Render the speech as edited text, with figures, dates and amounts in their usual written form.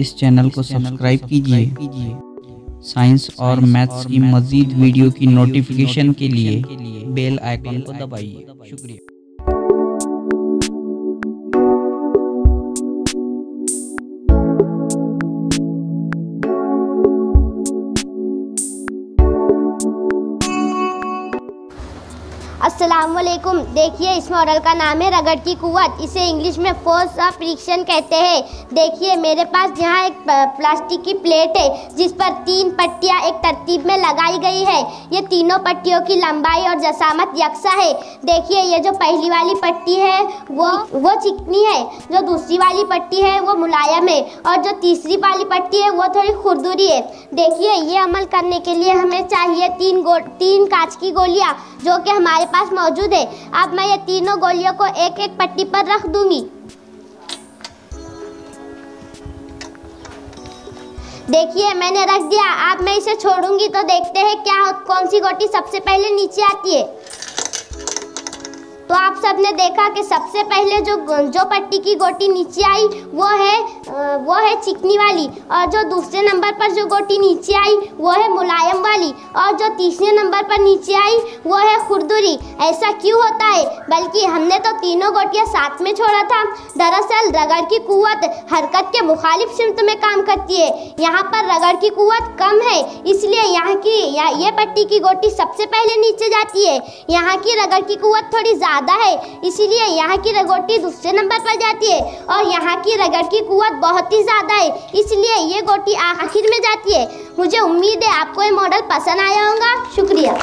इस चैनल को सब्सक्राइब कीजिए। साइंस और मैथ्स की मज़ीद वीडियो की नोटिफिकेशन के लिए बेल आइकन को दबाइए। शुक्रिया। अस्सलामुअलैकुम। देखिए, इस मॉडल का नाम है रगड़ की कुव्वत। इसे इंग्लिश में फोर्स ऑफ फ्रिक्शन कहते हैं। देखिए, मेरे पास यहाँ एक प्लास्टिक की प्लेट है जिस पर 3 पट्टियाँ एक तरतीब में लगाई गई है। ये तीनों पट्टियों की लंबाई और जसामत यकसा है। देखिए, ये जो पहली वाली पट्टी है वो चिकनी है, जो दूसरी वाली पट्टी है वो मुलायम है और जो तीसरी वाली पट्टी है वो थोड़ी खुरदुरी है। देखिए, ये अमल करने के लिए हमें चाहिए 3 कांच की गोलियाँ जो कि हमारे पास मौजूद है। अब मैं ये तीनों गोलियों को एक एक पट्टी पर रख दूंगी। देखिए, मैंने रख दिया। अब मैं इसे छोड़ूंगी तो देखते हैं कौन सी गोटी सबसे पहले नीचे आती है। तो आप सबने देखा कि सबसे पहले जो पट्टी की गोटी नीचे आई वो है चिकनी वाली, और जो दूसरे नंबर पर जो गोटी नीचे आई वो है मुलायम वाली, और जो तीसरे नंबर पर नीचे आई वो है खुरदुरी। ऐसा क्यों होता है? बल्कि हमने तो तीनों गोटियां साथ में छोड़ा था। दरअसल रगड़ की कुव्वत हरकत के मुखालिफ सिमत में काम करती है। यहाँ पर रगड़ की कुव्वत कम है, इसलिए ये पट्टी की गोटी सबसे पहले नीचे जाती है। यहाँ की रगड़ की कुव्वत थोड़ी ज़्यादा है, इसीलिए यहाँ की गोटी दूसरे नंबर पर जाती है, और यहाँ की रगड़ की कुव्वत बहुत ही ज़्यादा है, इसलिए ये गोटी आखिर में जाती है। मुझे उम्मीद है आपको ये मॉडल पसंद आया होगा। शुक्रिया।